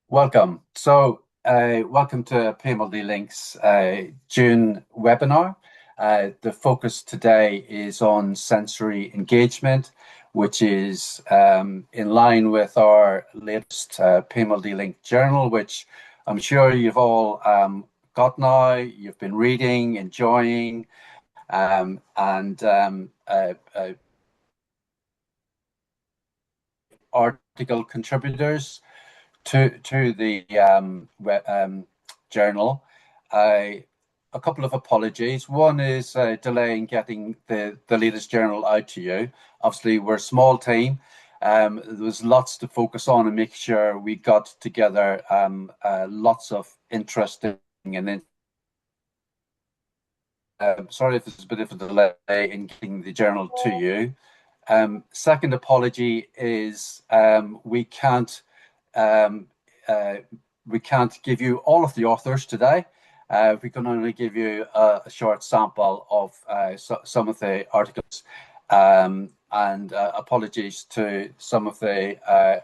Welcome. Welcome to PMLD Link's June webinar. The focus today is on sensory engagement, which is in line with our latest PMLD Link Journal, which I'm sure you've all got now. You've been reading, enjoying, and article contributors to the journal. A couple of apologies. One is delay in getting the latest journal out to you. Obviously, we're a small team. There was lots to focus on and make sure we got together lots of interesting and sorry if there's a bit of a delay in getting the journal to you. Second apology is um, we can't give you all of the authors today. We can only give you a short sample of some of the articles, and apologies to some of the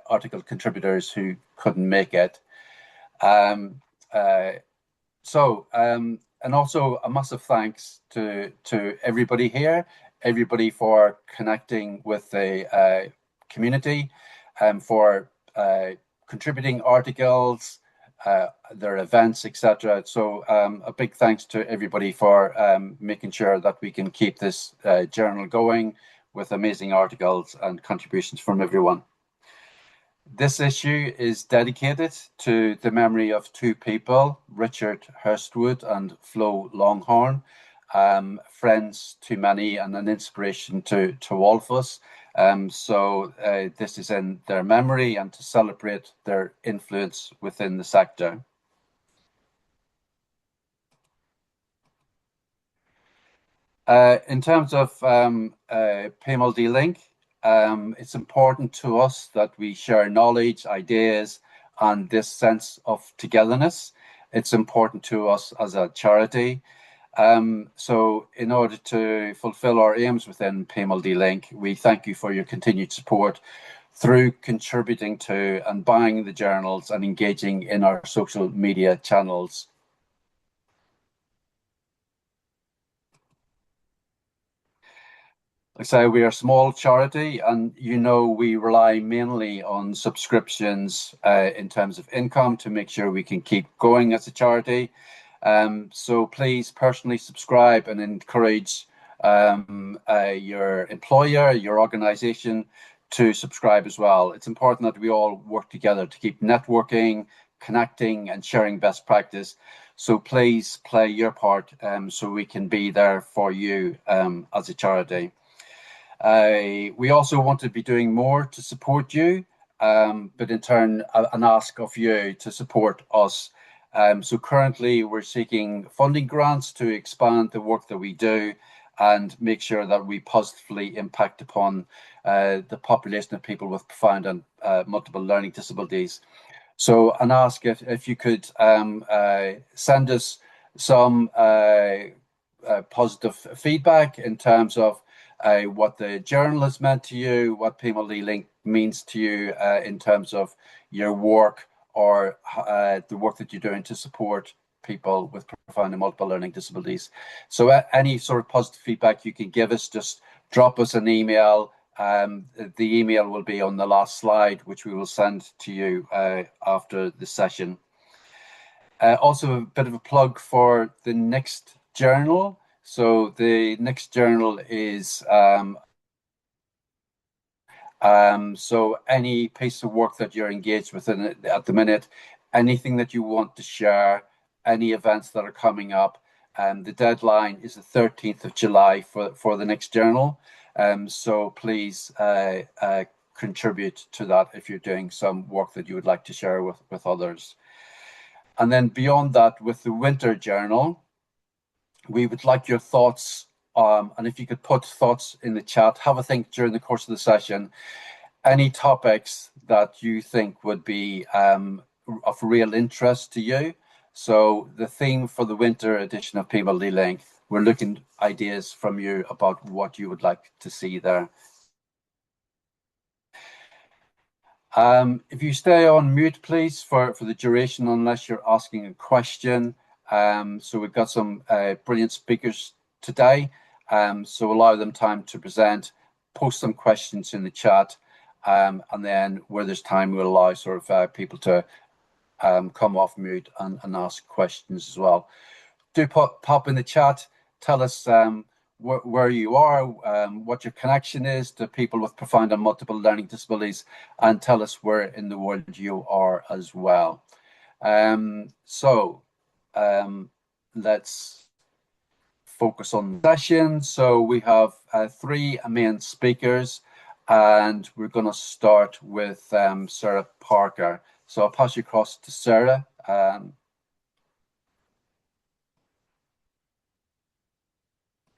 article contributors who couldn't make it. And also a massive thanks to everybody here, everybody for connecting with the community, and for contributing articles, their events, etc. So a big thanks to everybody for making sure that we can keep this journal going with amazing articles and contributions from everyone. This issue is dedicated to the memory of two people, Richard Hurstwood and Flo Longhorn, friends to many and an inspiration to all of us. This is in their memory and to celebrate their influence within the sector. In terms of PMLD Link, it's important to us that we share knowledge, ideas, and this sense of togetherness. It's important to us as a charity. So in order to fulfill our aims within PMLD Link, we thank you for your continued support through contributing to and buying the journals and engaging in our social media channels. Like I say, we are a small charity, and we rely mainly on subscriptions in terms of income to make sure we can keep going as a charity. So please personally subscribe and encourage your employer, your organization to subscribe as well. It's important that we all work together to keep networking, connecting, and sharing best practice. So please play your part so we can be there for you as a charity. We also want to be doing more to support you, but in turn, an ask of you to support us. So currently, we're seeking funding grants to expand the work that we do and make sure that we positively impact upon the population of people with profound and multiple learning disabilities. So an ask if you could send us some positive feedback in terms of what the journal has meant to you, what PMLD Link means to you in terms of your work or the work that you're doing to support people with profound and multiple learning disabilities. So any sort of positive feedback you can give us, just drop us an email. The email will be on the last slide, which we will send to you after the session. Also, a bit of a plug for the next journal. So the next journal is so any piece of work that you're engaged with at the minute, anything that you want to share, any events that are coming up, the deadline is the 13th of July for the next journal. So please contribute to that if you're doing some work that you would like to share with others. And then beyond that, with the winter journal, we would like your thoughts, and if you could put thoughts in the chat, have a think during the course of the session, any topics that you think would be of real interest to you. So the theme for the winter edition of PMLD Link, we're looking ideas from you about what you would like to see there. If you stay on mute, please, for the duration, unless you're asking a question. So we've got some brilliant speakers today. So allow them time to present, post some questions in the chat, and then where there's time, we'll allow sort of people to come off mute and ask questions as well. Do pop in the chat, tell us where you are, what your connection is to people with profound and multiple learning disabilities, and tell us where in the world you are as well. Let's focus on the session. So we have 3 main speakers, and we're going to start with Sarah Parker. So I'll pass you across to Sarah.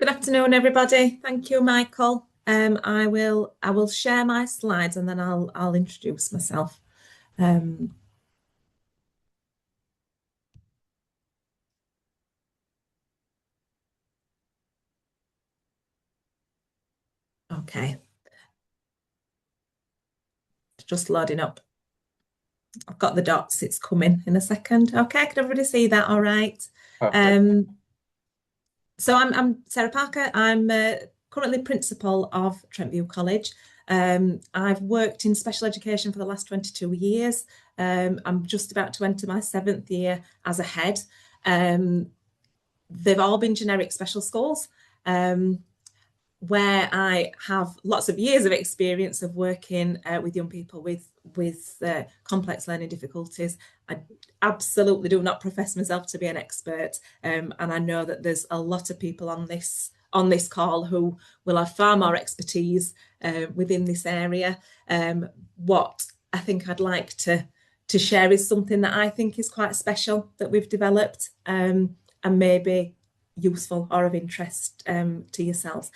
Good afternoon, everybody. Thank you, Michael. I will share my slides and then I'll introduce myself. Okay. Just loading up. I've got the dots. It's coming in a second. Okay, can everybody see that? All right. So I'm Sarah Parker. I'm currently principal of Trentview College. I've worked in special education for the last 22 years. I'm just about to enter my 7th year as a head. They've all been generic special schools, where I have lots of years of experience of working with young people with complex learning difficulties. I absolutely do not profess myself to be an expert, and I know that there's a lot of people on this call who will have far more expertise within this area. What I think I'd like to share is something that I think is quite special that we've developed, and maybe useful or of interest to yourselves.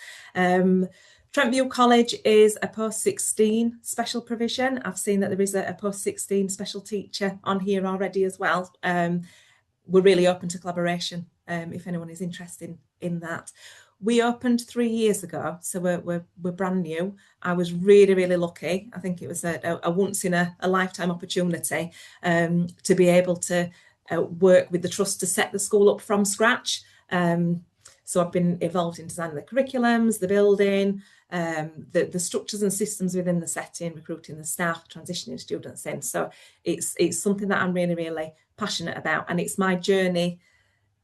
Trentview College is a post-16 special provision. I've seen that there is a post-16 special teacher on here already as well. We're really open to collaboration if anyone is interested in that. We opened 3 years ago, so we're brand new. I was really, really lucky. I think it was a once in a lifetime opportunity to be able to work with the trust to set the school up from scratch. So I've been involved in designing the curriculums, the building, the structures and systems within the setting, recruiting the staff, transitioning students in. So it's something that I'm really, really passionate about, and it's my journey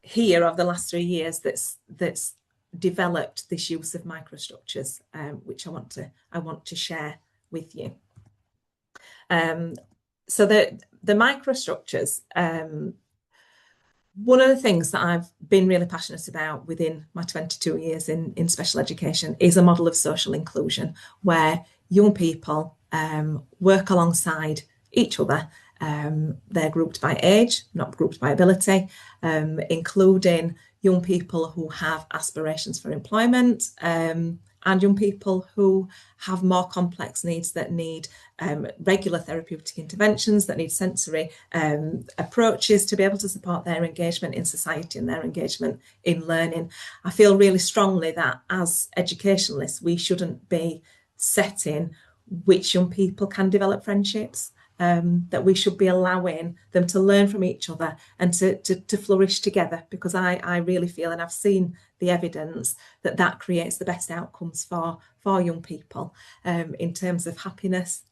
here of the last 3 years that's developed this use of microstructures, which I want to share with you. So the microstructures. One of the things that I've been really passionate about within my 22 years in special education is a model of social inclusion where young people work alongside each other. They're grouped by age, not grouped by ability, including young people who have aspirations for employment, and young people who have more complex needs that need regular therapeutic interventions, that need sensory approaches to be able to support their engagement in society and their engagement in learning. I feel really strongly that as educationalists, we shouldn't be setting which young people can develop friendships, that we should be allowing them to learn from each other and to flourish together, because I really feel, and I've seen the evidence, that creates the best outcomes for young people in terms of happiness,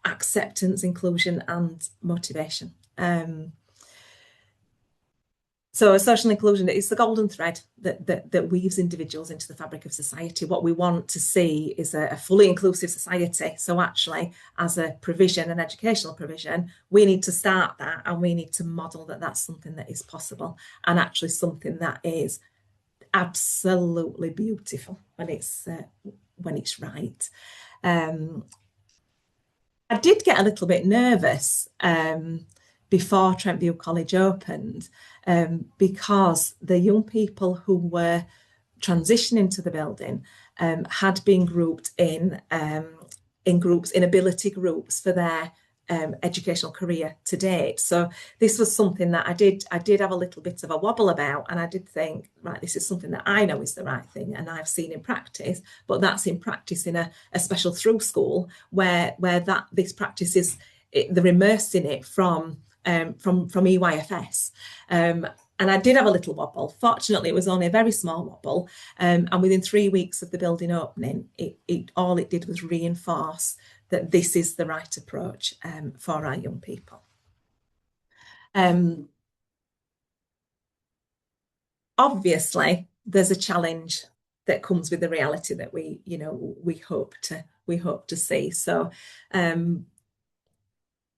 acceptance, inclusion and motivation. So social inclusion is the golden thread that weaves individuals into the fabric of society. What we want to see is a fully inclusive society. So actually, as a provision, an educational provision, we need to start that, and we need to model that that's something that is possible, and actually something that is absolutely beautiful when it's right. I did get a little bit nervous before Trentview College opened, because the young people who were transitioning to the building had been grouped in groups, in ability groups, for their educational career to date. So this was something that I did have a little bit of a wobble about, and I did think, right, this is something that I know is the right thing and I've seen in practice, but that's in practice in a special through school where this practice is, they're immersed in it from EYFS. And I did have a little wobble. Fortunately, it was only a very small wobble. And within 3 weeks of the building opening, all it did was reinforce that this is the right approach for our young people. Obviously, there's a challenge that comes with the reality that we hope to see. So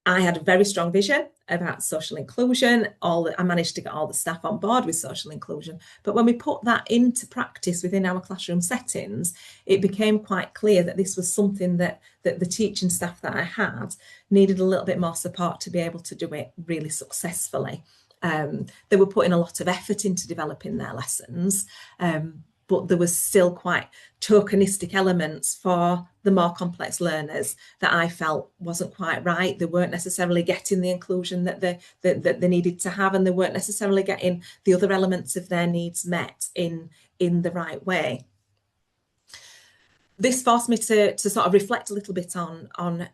I had a very strong vision about social inclusion. I managed to get all the staff on board with social inclusion. But when we put that into practice within our classroom settings, it became quite clear that this was something that the teaching staff that I had needed a little bit more support to be able to do it really successfully. They were putting a lot of effort into developing their lessons, but there was still quite tokenistic elements for the more complex learners that I felt wasn't quite right. They weren't necessarily getting the inclusion that they needed to have, and they weren't necessarily getting the other elements of their needs met in the right way. This forced me to sort of reflect a little bit on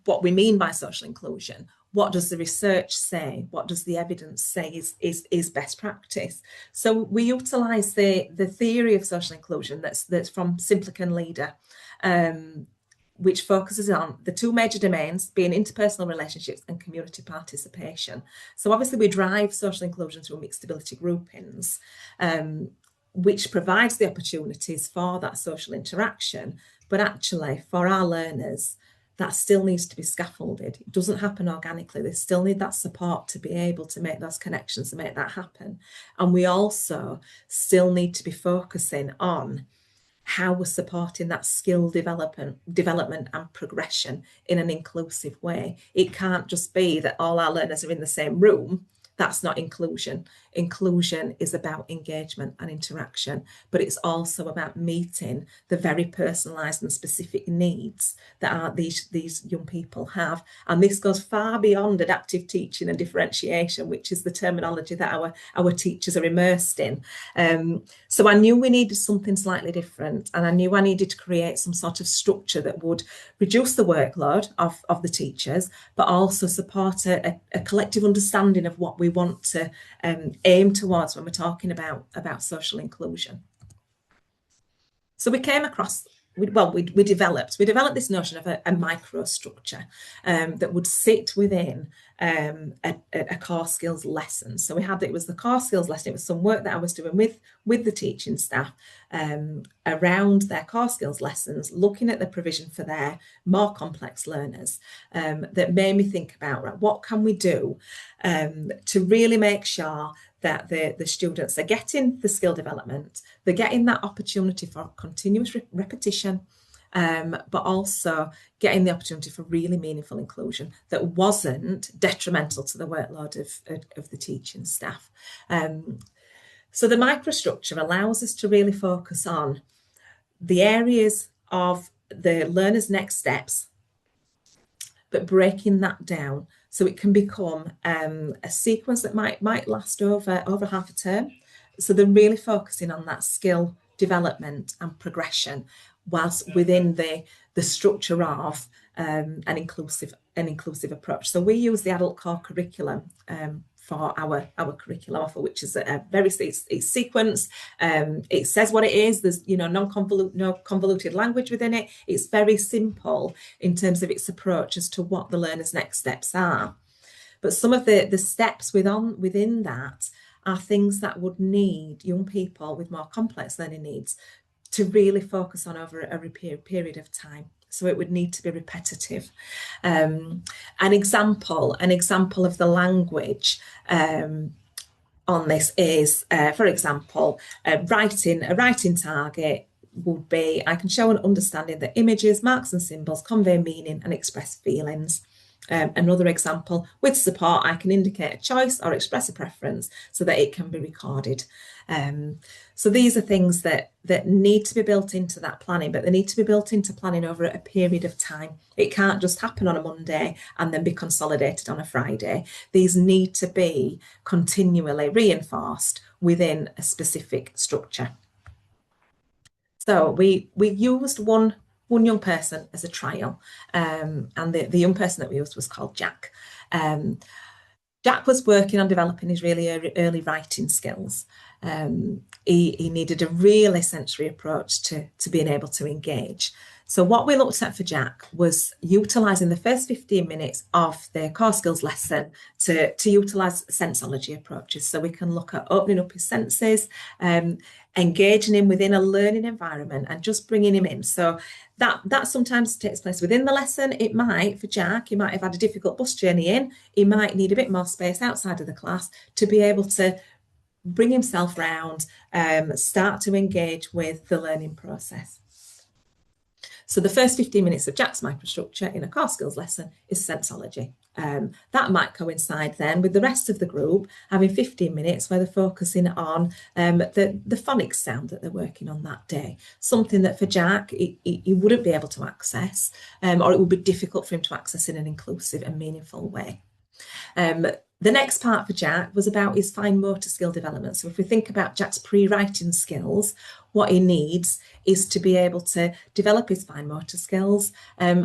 what we mean by social inclusion. What does the research say? What does the evidence say is best practice? So we utilise the theory of social inclusion that's from Simplican Leader, which focuses on the two major domains being interpersonal relationships and community participation. So obviously we drive social inclusion through mixed ability groupings, which provides the opportunities for that social interaction. But actually for our learners, that still needs to be scaffolded. It doesn't happen organically. They still need that support to be able to make those connections and make that happen. And we also still need to be focusing on how we're supporting that skill development and progression in an inclusive way. It can't just be that all our learners are in the same room. That's not inclusion. Inclusion is about engagement and interaction, but it's also about meeting the very personalised and specific needs that these young people have. And this goes far beyond adaptive teaching and differentiation, which is the terminology that our teachers are immersed in. So I knew we needed something slightly different, and I knew I needed to create some sort of structure that would reduce the workload of the teachers, but also support a collective understanding of what we want to aim towards when we're talking about social inclusion. So we came across, we developed this notion of a microstructure that would sit within a core skills lesson. So it was the core skills lesson. It was some work that I was doing with the teaching staff around their core skills lessons, looking at the provision for their more complex learners, that made me think about, right, what can we do to really make sure that the students are getting the skill development, they're getting that opportunity for continuous repetition, but also getting the opportunity for really meaningful inclusion that wasn't detrimental to the workload of the teaching staff. So the microstructure allows us to really focus on the areas of the learner's next steps, but breaking that down so it can become a sequence that might last over half a term. So they're really focusing on that skill development and progression, whilst within the structure of an inclusive approach. So we use the adult core curriculum for our curriculum offer, which is a very sequence. It says what it is. There's no convoluted language within it. It's very simple in terms of its approach as to what the learner's next steps are. But some of the steps within that are things that would need young people with more complex learning needs to really focus on over a period of time. So it would need to be repetitive. An example of the language on this is, for example, a writing target would be, I can show an understanding that images, marks and symbols convey meaning and express feelings. Another example, with support, I can indicate a choice or express a preference so that it can be recorded. So these are things that need to be built into that planning, but they need to be built into planning over a period of time. It can't just happen on a Monday and then be consolidated on a Friday. These need to be continually reinforced within a specific structure. So we used one young person as a trial, and the young person that we used was called Jack. Jack was working on developing his really early writing skills. He needed a really sensory approach to being able to engage. So what we looked at for Jack was utilising the first 15 minutes of the core skills lesson to utilise sensology approaches. So we can look at opening up his senses, engaging him within a learning environment and just bringing him in. So that sometimes takes place within the lesson. It might, for Jack, he might have had a difficult bus journey in. He might need a bit more space outside of the class to be able to bring himself round, start to engage with the learning process. So the first 15 minutes of Jack's microstructure in a core skills lesson is sensology. That might coincide then with the rest of the group having 15 minutes where they're focusing on the phonics sound that they're working on that day. Something that for Jack, he wouldn't be able to access, or it would be difficult for him to access in an inclusive and meaningful way. The next part for Jack was about his fine motor skill development. So if we think about Jack's pre-writing skills, what he needs is to be able to develop his fine motor skills,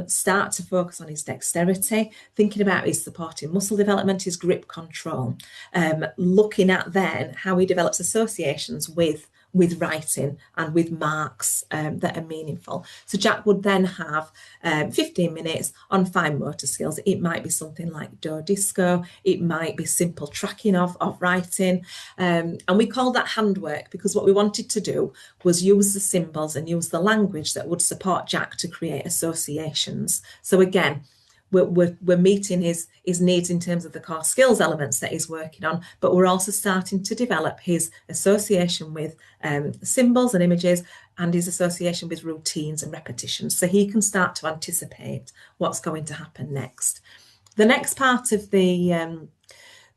start to focus on his dexterity, thinking about his supporting muscle development, his grip control, looking at then how he develops associations with writing and with marks that are meaningful. So Jack would then have 15 minutes on fine motor skills. It might be something like do disco, it might be simple tracking of writing, and we call that handwork because what we wanted to do was use the symbols and use the language that would support Jack to create associations. So again, we're meeting his needs in terms of the core skills elements that he's working on, but we're also starting to develop his association with symbols and images and his association with routines and repetitions, so he can start to anticipate what's going to happen next. The next part of the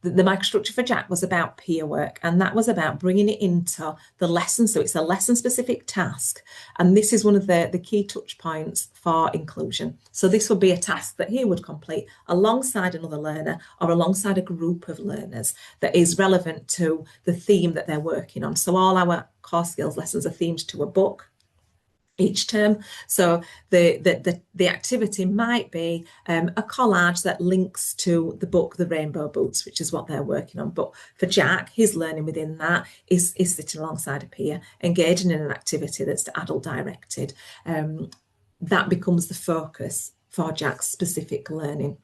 microstructure for Jack was about peer work, and that was about bringing it into the lesson. So it's a lesson specific task, and this is one of the key touch points for inclusion. So this would be a task that he would complete alongside another learner or alongside a group of learners that is relevant to the theme that they're working on. So all our core skills lessons are themed to a book each term. So the activity might be a collage that links to the book The Rainbow Boots, which is what they're working on. But for Jack, his learning within that is sitting alongside a peer, engaging in an activity that's adult directed. That becomes the focus for Jack's specific learning.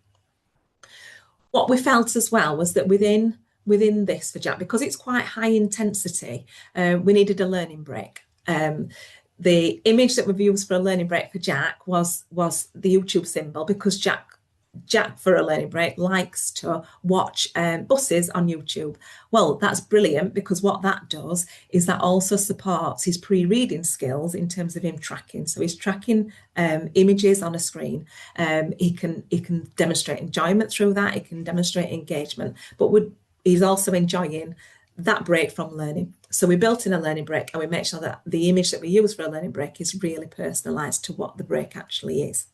What we felt as well was that within this for Jack, because it's quite high intensity, we needed a learning break. The image that we've used for a learning break for Jack was the YouTube symbol, because Jack for a learning break likes to watch buses on YouTube. Well, that's brilliant, because what that does is that also supports his pre-reading skills in terms of him tracking. So he's tracking images on a screen. He can demonstrate enjoyment through that. He can demonstrate engagement, but he's also enjoying that break from learning. So we built in a learning break, and we make sure that the image that we use for a learning break is really personalised to what the break actually is.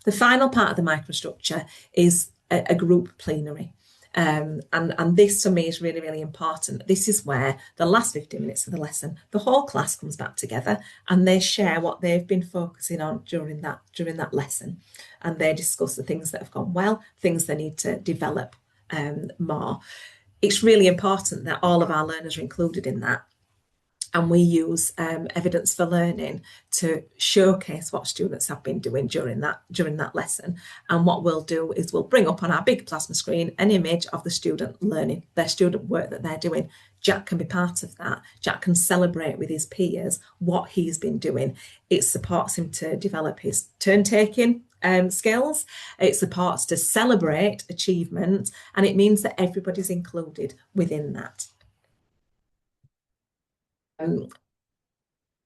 The final part of the microstructure is a group plenary. And this for me is really, really important. This is where the last 15 minutes of the lesson, the whole class comes back together and they share what they've been focusing on during that lesson. And they discuss the things that have gone well, things they need to develop more. It's really important that all of our learners are included in that. And we use evidence for learning to showcase what students have been doing during that lesson. And what we'll do is we'll bring up on our big plasma screen an image of the student learning, their student work that they're doing. Jack can be part of that. Jack can celebrate with his peers what he's been doing. It supports him to develop his turn-taking skills. It supports to celebrate achievement, and it means that everybody's included within that.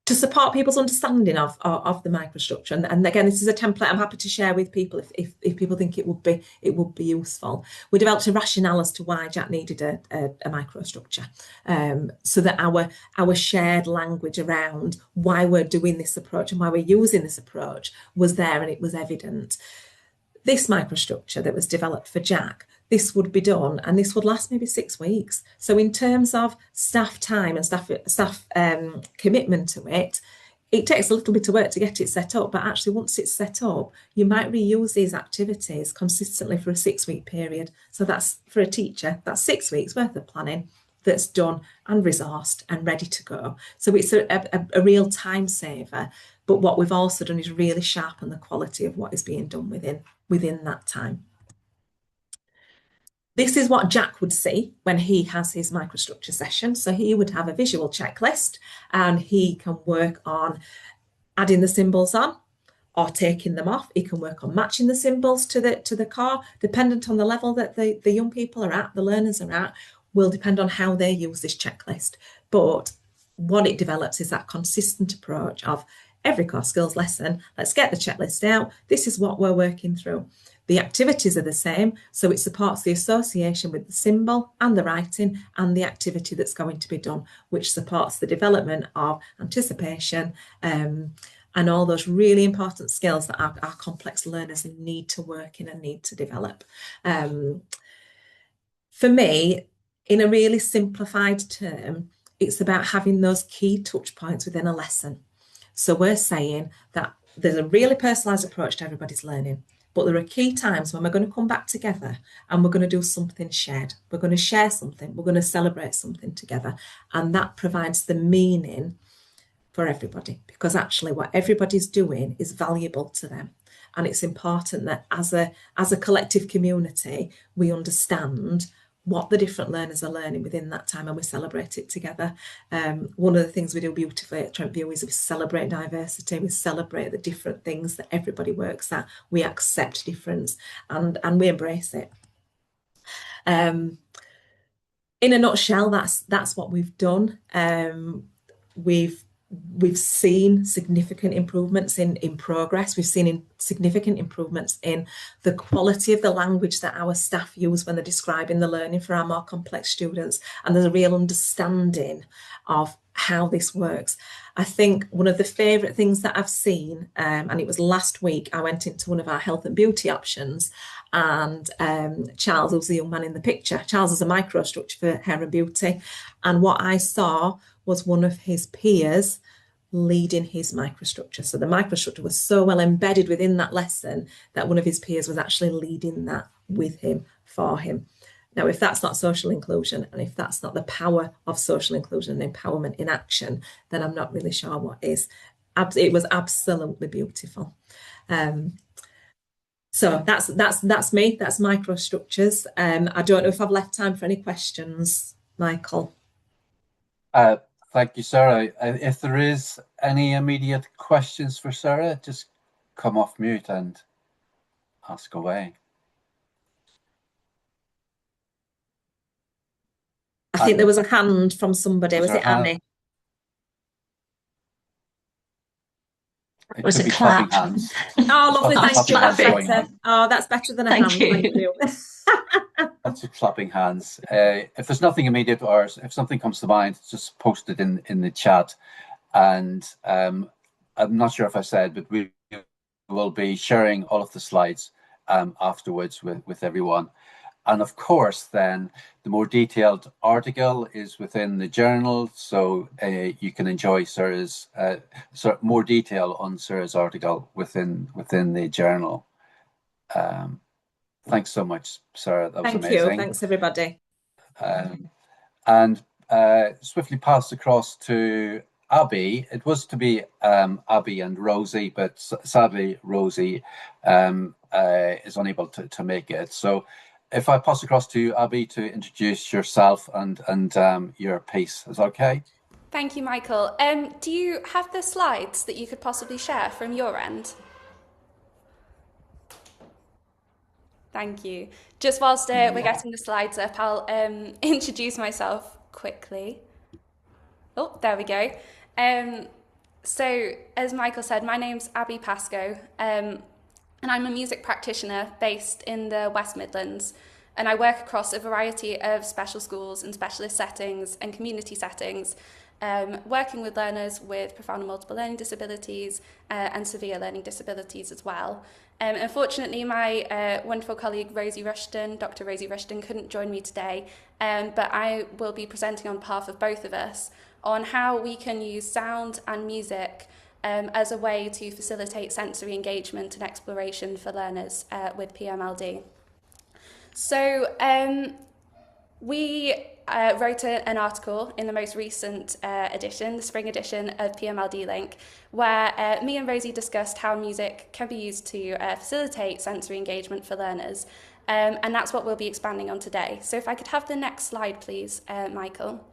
to support people's understanding of the microstructure. And again, this is a template I'm happy to share with people if people think it would be useful. We developed a rationale as to why Jack needed a microstructure, so that our shared language around why we're doing this approach and why we're using this approach was there, and it was evident. This microstructure that was developed for Jack, this would be done and this would last maybe 6 weeks. So in terms of staff time and staff commitment to it, it takes a little bit of work to get it set up, but actually once it's set up, you might reuse these activities consistently for a 6-week period. So that's, for a teacher, that's 6 weeks worth of planning that's done and resourced and ready to go. So it's a real time saver. But what we've also done is really sharpen the quality of what is being done within that time. This is what Jack would see when he has his microstructure session. So he would have a visual checklist and he can work on adding the symbols on or taking them off. He can work on matching the symbols to the core, dependent on the level that the young people are at, the learners are at, will depend on how they use this checklist. But what it develops is that consistent approach of every core skills lesson, let's get the checklist out. This is what we're working through. The activities are the same, so it supports the association with the symbol and the writing and the activity that's going to be done, which supports the development of anticipation and all those really important skills that our complex learners need to work in and need to develop. For me, in a really simplified term, it's about having those key touch points within a lesson. So we're saying that there's a really personalised approach to everybody's learning, but there are key times when we're going to come back together and we're going to do something shared. We're going to share something. We're going to celebrate something together. And that provides the meaning for everybody, because actually what everybody's doing is valuable to them. And it's important that as a collective community, we understand what the different learners are learning within that time and we celebrate it together. One of the things we do beautifully at Trent View is we celebrate diversity, we celebrate the different things that everybody works at, we accept difference and we embrace it. In a nutshell, that's what we've done. We've seen significant improvements in progress. We've seen significant improvements in the quality of the language that our staff use when they're describing the learning for our more complex students. And there's a real understanding of how this works. I think one of the favourite things that I've seen, and it was last week, I went into one of our health and beauty options and Charles, who's the young man in the picture, Charles is a microstructure for hair and beauty. And what I saw was one of his peers leading his microstructure. So the microstructure was so well embedded within that lesson that one of his peers was actually leading that with him, for him. Now, if that's not social inclusion and if that's not the power of social inclusion and empowerment in action, then I'm not really sure what is. It was absolutely beautiful. So that's me, that's microstructures. I don't know if I've left time for any questions, Michael. Thank you, Sarah. If there is any immediate questions for Sarah, just come off mute and ask away. I think there was a hand from somebody. Was it Annie? It was a clap. Hands. Oh, lovely. Thank you. Oh, that's better than a hand. Thank you. Lots of clapping hands. If there's nothing immediate or if something comes to mind, just post it in the chat. And I'm not sure if I said, but we will be sharing all of the slides afterwards with everyone. And of course, then the more detailed article is within the journal, so you can enjoy Sarah's more detail on Sarah's article within the journal. Thanks so much, Sarah. That was amazing. Thank you. Thanks, everybody. And swiftly passed across to Abbie. It was to be Abbie and Rosie, but sadly Rosie is unable to make it. So if I pass across to Abbie to introduce yourself and your piece, is that okay? Thank you, Michael. Do you have the slides that you could possibly share from your end? Thank you. Just whilst we're getting the slides up, I'll introduce myself quickly. Oh, there we go. So, as Michael said, my name's Abbie Pacoe, and I'm a music practitioner based in the West Midlands. And I work across a variety of special schools and specialist settings and community settings, working with learners with profound and multiple learning disabilities and severe learning disabilities as well. Unfortunately, my wonderful colleague Rosie Rushton, Dr. Rosie Rushton, couldn't join me today, but I will be presenting on behalf of both of us on how we can use sound and music as a way to facilitate sensory engagement and exploration for learners with PMLD. So we wrote an article in the most recent edition, the spring edition of PMLD Link, where me and Rosie discussed how music can be used to facilitate sensory engagement for learners. And that's what we'll be expanding on today. So if I could have the next slide, please, Michael.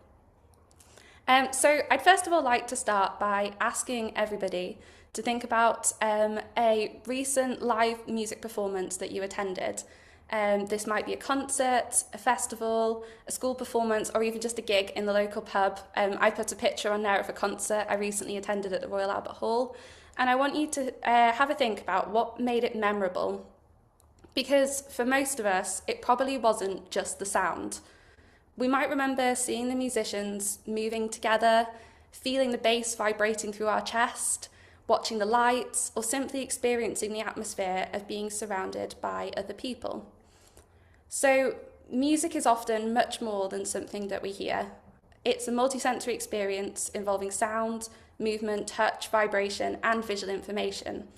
So I'd first of all like to start by asking everybody to think about a recent live music performance that you attended. This might be a concert, a festival, a school performance, or even just a gig in the local pub. I put a picture on there of a concert I recently attended at the Royal Albert Hall, and I want you to have a think about what made it memorable. Because for most of us, it probably wasn't just the sound. We might remember seeing the musicians moving together, feeling the bass vibrating through our chest, watching the lights, or simply experiencing the atmosphere of being surrounded by other people. So music is often much more than something that we hear. It's a multisensory experience involving sound, movement, touch, vibration, and visual information.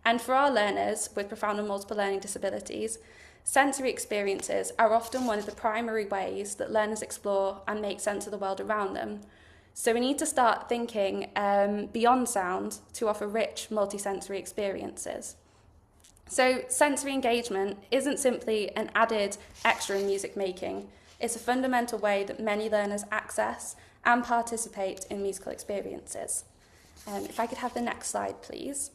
And for our learners with profound and multiple learning disabilities, sensory experiences are often one of the primary ways that learners explore and make sense of the world around them. So we need to start thinking beyond sound to offer rich multisensory experiences. So sensory engagement isn't simply an added extra in music making. It's a fundamental way that many learners access and participate in musical experiences. If I could have the next slide, please.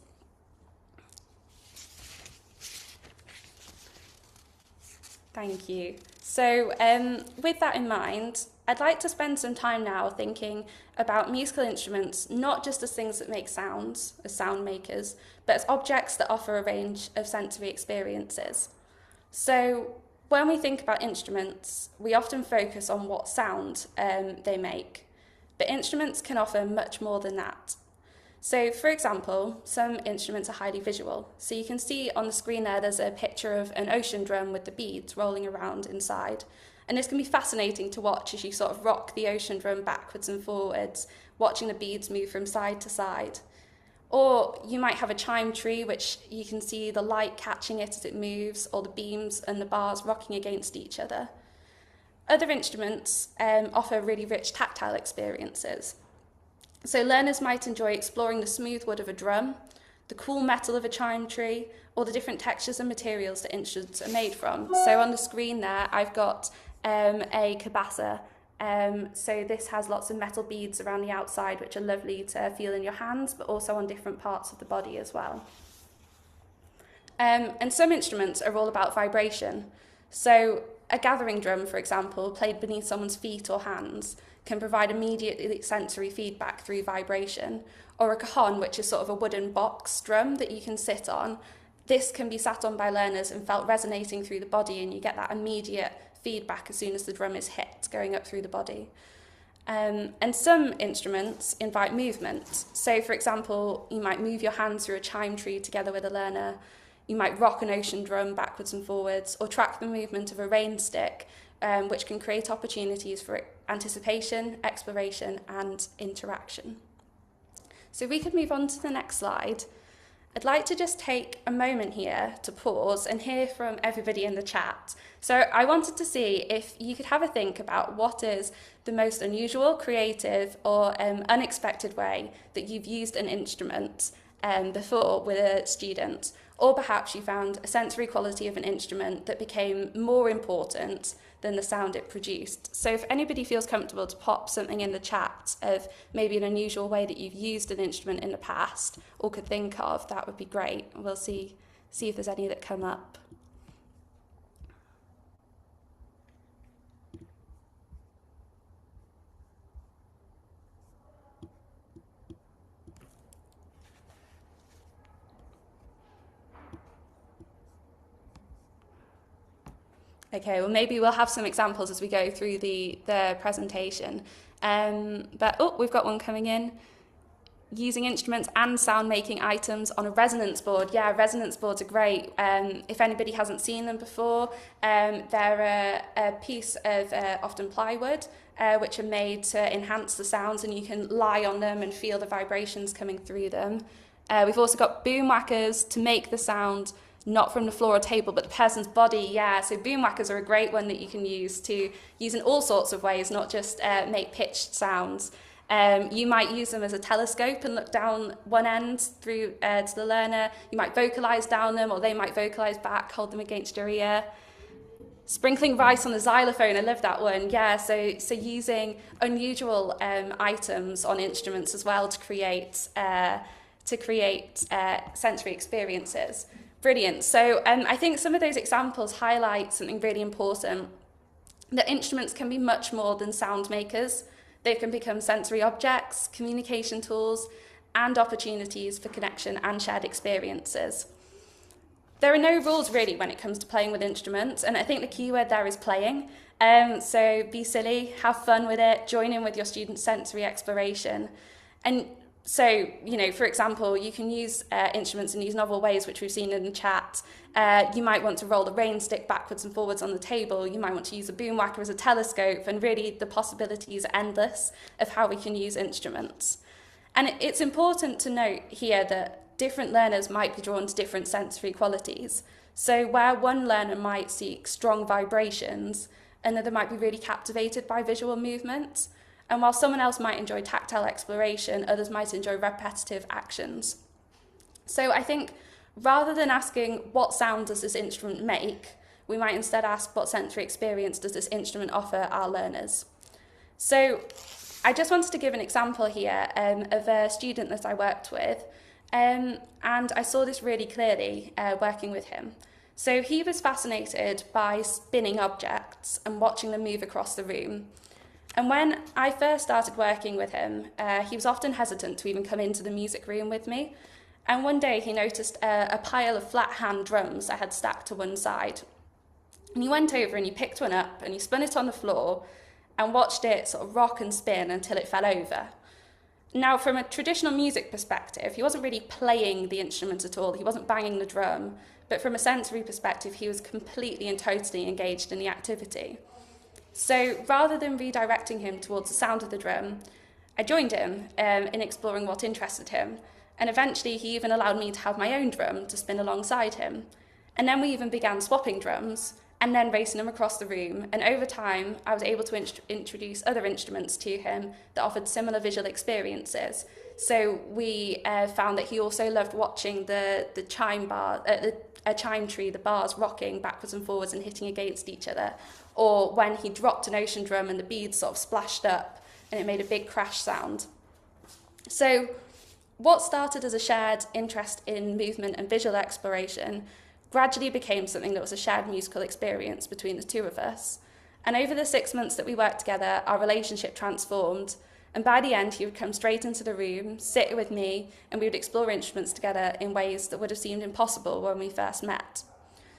Thank you. So with that in mind, I'd like to spend some time now thinking about musical instruments, not just as things that make sounds, as sound makers, but as objects that offer a range of sensory experiences. So when we think about instruments, we often focus on what sound they make, but instruments can offer much more than that. So, for example, some instruments are highly visual. So you can see on the screen there's a picture of an ocean drum with the beads rolling around inside. And this can be fascinating to watch as you sort of rock the ocean drum backwards and forwards, watching the beads move from side to side. Or you might have a chime tree, which you can see the light catching it as it moves, or the beams and the bars rocking against each other. Other instruments offer really rich tactile experiences. So learners might enjoy exploring the smooth wood of a drum, the cool metal of a chime tree, or the different textures and materials that instruments are made from. So on the screen there, I've got a cabasa. So this has lots of metal beads around the outside, which are lovely to feel in your hands, but also on different parts of the body as well. And some instruments are all about vibration. So a gathering drum, for example, played beneath someone's feet or hands, can provide immediate sensory feedback through vibration. Or a cajon, which is sort of a wooden box drum that you can sit on. This can be sat on by learners and felt resonating through the body, and you get that immediate feedback as soon as the drum is hit, going up through the body. And some instruments invite movement. So, for example, you might move your hands through a chime tree together with a learner. You might rock an ocean drum backwards and forwards, or track the movement of a rain stick, which can create opportunities for anticipation, exploration, and interaction. So we could move on to the next slide. I'd like to just take a moment here to pause and hear from everybody in the chat. So I wanted to see if you could have a think about what is the most unusual, creative, or unexpected way that you've used an instrument before with a student. Or perhaps you found a sensory quality of an instrument that became more important than the sound it produced. So if anybody feels comfortable to pop something in the chat of maybe an unusual way that you've used an instrument in the past or could think of, that would be great. We'll see if there's any that come up. Okay, well, maybe we'll have some examples as we go through the presentation. But, oh, we've got one coming in. Using instruments and sound-making items on a resonance board. Yeah, resonance boards are great. If anybody hasn't seen them before, they're a piece of often plywood, which are made to enhance the sounds, and you can lie on them and feel the vibrations coming through them. We've also got boom whackers to make the sound not from the floor or table, but the person's body. Yeah, so boom whackers are a great one that you can use in all sorts of ways, not just make pitched sounds. You might use them as a telescope and look down one end through to the learner. You might vocalise down them, or they might vocalise back, hold them against your ear. Sprinkling rice on the xylophone, I love that one. Yeah, so using unusual items on instruments as well to create sensory experiences. Brilliant. So I think some of those examples highlight something really important, that instruments can be much more than sound makers. They can become sensory objects, communication tools, and opportunities for connection and shared experiences. There are no rules really when it comes to playing with instruments, and I think the key word there is playing. So be silly, have fun with it, join in with your students' sensory exploration. And so, for example, you can use instruments in these novel ways, which we've seen in the chat. You might want to roll the rain stick backwards and forwards on the table. You might want to use a boom whacker as a telescope, and really the possibilities are endless of how we can use instruments. And it's important to note here that different learners might be drawn to different sensory qualities. So where one learner might seek strong vibrations, another might be really captivated by visual movement. And while someone else might enjoy tactile exploration, others might enjoy repetitive actions. So I think rather than asking what sound does this instrument make, we might instead ask what sensory experience does this instrument offer our learners. So I just wanted to give an example here of a student that I worked with, and I saw this really clearly working with him. So he was fascinated by spinning objects and watching them move across the room. And when I first started working with him, he was often hesitant to even come into the music room with me. And one day he noticed a pile of flat hand drums I had stacked to one side. And he went over and he picked one up and he spun it on the floor and watched it sort of rock and spin until it fell over. Now, from a traditional music perspective, he wasn't really playing the instrument at all. He wasn't banging the drum. But from a sensory perspective, he was completely and totally engaged in the activity. So rather than redirecting him towards the sound of the drum, I joined him in exploring what interested him. And eventually he even allowed me to have my own drum to spin alongside him. And then we even began swapping drums and then racing them across the room. And over time, I was able to introduce other instruments to him that offered similar visual experiences. So we found that he also loved watching the chime bar, a chime tree, the bars rocking backwards and forwards and hitting against each other. Or when he dropped an ocean drum and the beads sort of splashed up and it made a big crash sound. So what started as a shared interest in movement and visual exploration gradually became something that was a shared musical experience between the two of us. And over the 6 months that we worked together, our relationship transformed. And by the end, he would come straight into the room, sit with me, and we would explore instruments together in ways that would have seemed impossible when we first met.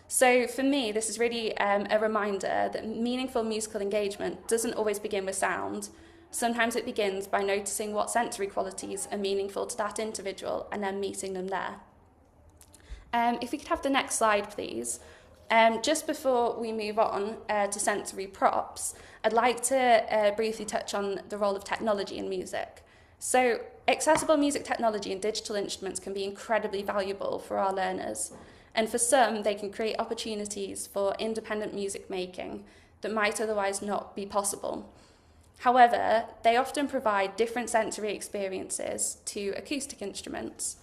So for me, this is really a reminder that meaningful musical engagement doesn't always begin with sound. Sometimes it begins by noticing what sensory qualities are meaningful to that individual and then meeting them there. If we could have the next slide, please. Just before we move on to sensory props, I'd like to briefly touch on the role of technology in music. So accessible music technology and digital instruments can be incredibly valuable for our learners. And for some, they can create opportunities for independent music making that might otherwise not be possible. However, they often provide different sensory experiences to acoustic instruments.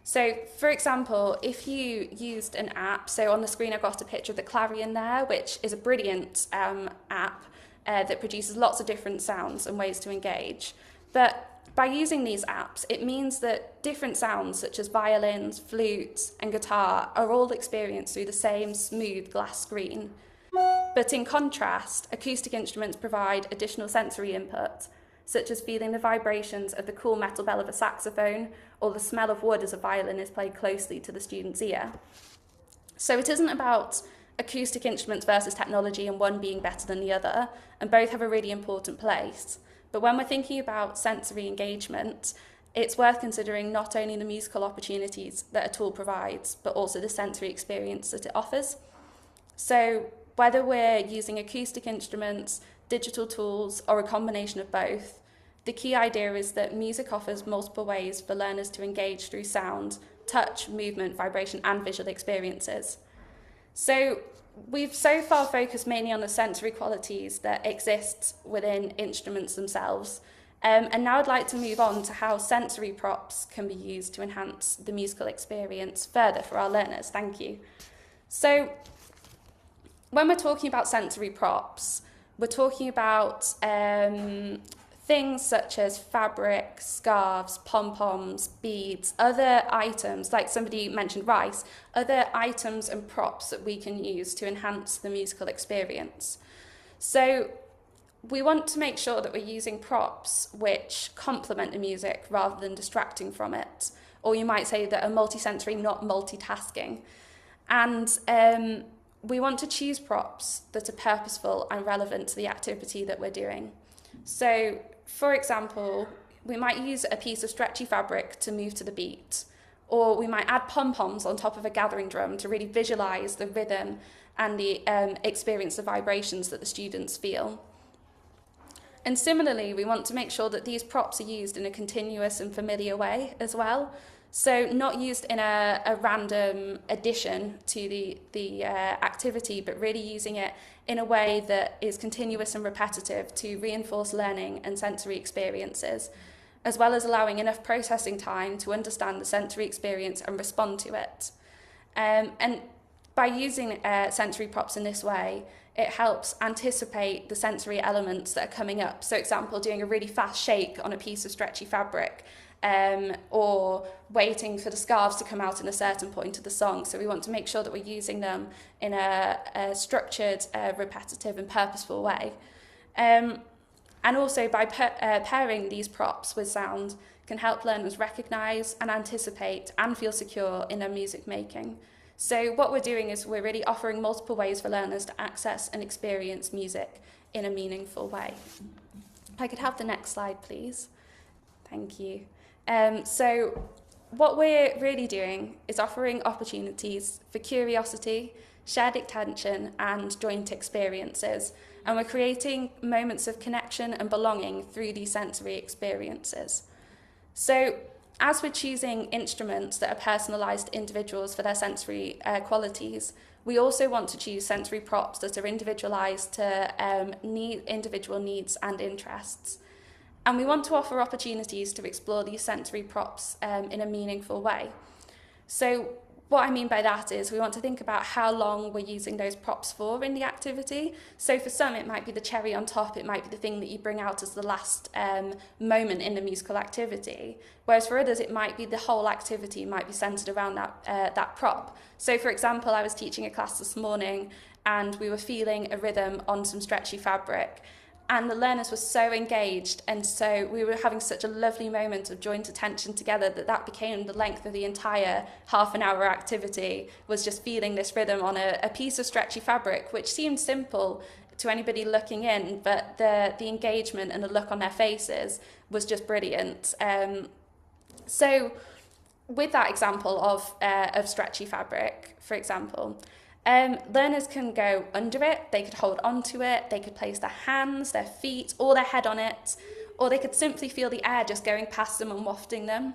So, for example, if you used an app, so on the screen I've got a picture of the Clarion there, which is a brilliant app that produces lots of different sounds and ways to engage. But by using these apps, it means that different sounds such as violins, flutes, and guitar are all experienced through the same smooth glass screen. But in contrast, acoustic instruments provide additional sensory input, such as feeling the vibrations of the cool metal bell of a saxophone or the smell of wood as a violin is played closely to the student's ear. So it isn't about acoustic instruments versus technology and one being better than the other, and both have a really important place. But when we're thinking about sensory engagement, it's worth considering not only the musical opportunities that a tool provides, but also the sensory experience that it offers. So whether we're using acoustic instruments, digital tools, or a combination of both, the key idea is that music offers multiple ways for learners to engage through sound, touch, movement, vibration, and visual experiences. So we've so far focused mainly on the sensory qualities that exist within instruments themselves. And now I'd like to move on to how sensory props can be used to enhance the musical experience further for our learners. Thank you. So when we're talking about sensory props, we're talking about things such as fabric, scarves, pom-poms, beads, other items, like somebody mentioned rice, other items and props that we can use to enhance the musical experience. So we want to make sure that we're using props which complement the music rather than distracting from it. Or you might say that are multisensory, not multitasking. And we want to choose props that are purposeful and relevant to the activity that we're doing. So, for example, we might use a piece of stretchy fabric to move to the beat, or we might add pom-poms on top of a gathering drum to really visualize the rhythm and the experience of vibrations that the students feel. And similarly, we want to make sure that these props are used in a continuous and familiar way as well. So not used in a random addition to the activity, but really using it in a way that is continuous and repetitive to reinforce learning and sensory experiences, as well as allowing enough processing time to understand the sensory experience and respond to it. And by using sensory props in this way, it helps anticipate the sensory elements that are coming up. So, example, doing a really fast shake on a piece of stretchy fabric, or waiting for the scarves to come out in a certain point of the song. So we want to make sure that we're using them in a structured, repetitive and purposeful way. And also by pairing these props with sound can help learners recognise and anticipate and feel secure in their music making. So what we're doing is we're really offering multiple ways for learners to access and experience music in a meaningful way. If I could have the next slide, please. Thank you. So what we're really doing is offering opportunities for curiosity, shared attention and joint experiences. And we're creating moments of connection and belonging through these sensory experiences. So as we're choosing instruments that are personalised to individuals for their sensory qualities, we also want to choose sensory props that are individualised to individual needs and interests. And we want to offer opportunities to explore these sensory props in a meaningful way. So what I mean by that is we want to think about how long we're using those props for in the activity. So for some, it might be the cherry on top, it might be the thing that you bring out as the last moment in the musical activity. Whereas for others, it might be the whole activity might be centred around that prop. So for example, I was teaching a class this morning and we were feeling a rhythm on some stretchy fabric. And the learners were so engaged, and so we were having such a lovely moment of joint attention together that became the length of the entire half an hour activity, was just feeling this rhythm on a piece of stretchy fabric, which seemed simple to anybody looking in, but the engagement and the look on their faces was just brilliant. So with that example of stretchy fabric, for example, learners can go under it, they could hold onto it, they could place their hands, their feet, or their head on it, or they could simply feel the air just going past them and wafting them.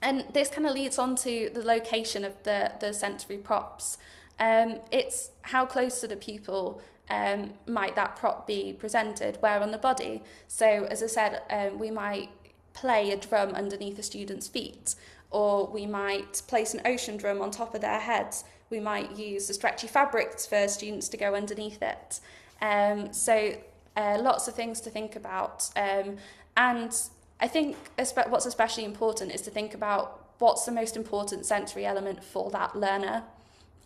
And this kind of leads on to the location of the sensory props. It's how close to the pupil might that prop be presented, where on the body. So as I said, we might play a drum underneath a student's feet, or we might place an ocean drum on top of their heads. We might use the stretchy fabrics for students to go underneath it. So lots of things to think about. And I think what's especially important is to think about what's the most important sensory element for that learner.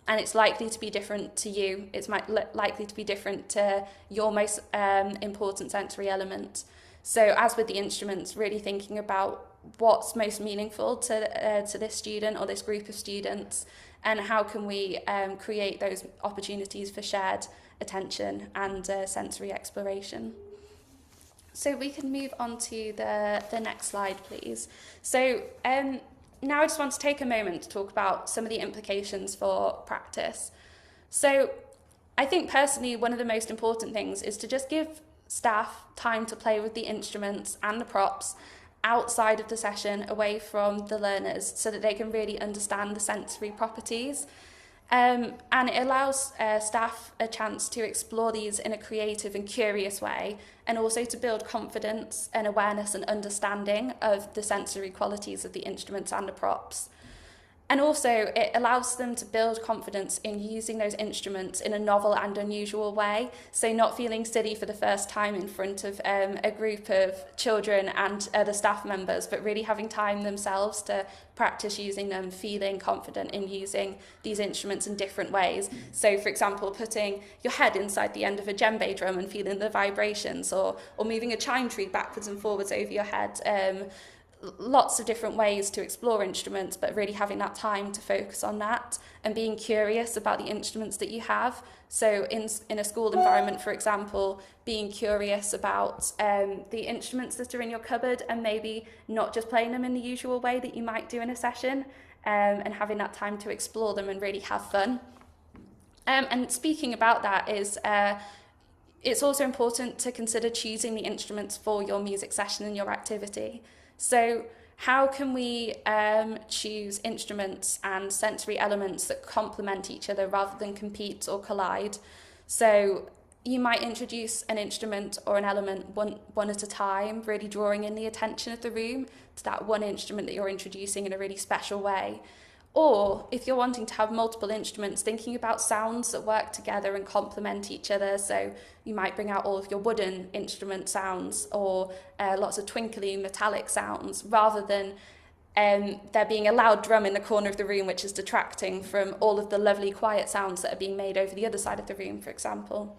And it's likely to be different to you. It's likely to be different to your most important sensory element. So as with the instruments, really thinking about what's most meaningful to this student or this group of students, and how can we create those opportunities for shared attention and sensory exploration. So we can move on to the next slide, please. So now I just want to take a moment to talk about some of the implications for practice. So I think personally one of the most important things is to just give staff time to play with the instruments and the props outside of the session, away from the learners, so that they can really understand the sensory properties. And it allows staff a chance to explore these in a creative and curious way, and also to build confidence and awareness and understanding of the sensory qualities of the instruments and the props. And also it allows them to build confidence in using those instruments in a novel and unusual way. So not feeling silly for the first time in front of a group of children and other staff members, but really having time themselves to practice using them, feeling confident in using these instruments in different ways. So for example, putting your head inside the end of a djembe drum and feeling the vibrations, or moving a chime tree backwards and forwards over your head. Lots of different ways to explore instruments, but really having that time to focus on that and being curious about the instruments that you have. So in a school environment, for example, being curious about the instruments that are in your cupboard, and maybe not just playing them in the usual way that you might do in a session, and having that time to explore them and really have fun. And speaking about that is it's also important to consider choosing the instruments for your music session and your activity. So how can we choose instruments and sensory elements that complement each other rather than compete or collide? So you might introduce an instrument or an element one at a time, really drawing in the attention of the room to that one instrument that you're introducing in a really special way. Or if you're wanting to have multiple instruments, thinking about sounds that work together and complement each other. So you might bring out all of your wooden instrument sounds, or lots of twinkly metallic sounds, rather than there being a loud drum in the corner of the room, which is detracting from all of the lovely quiet sounds that are being made over the other side of the room, for example.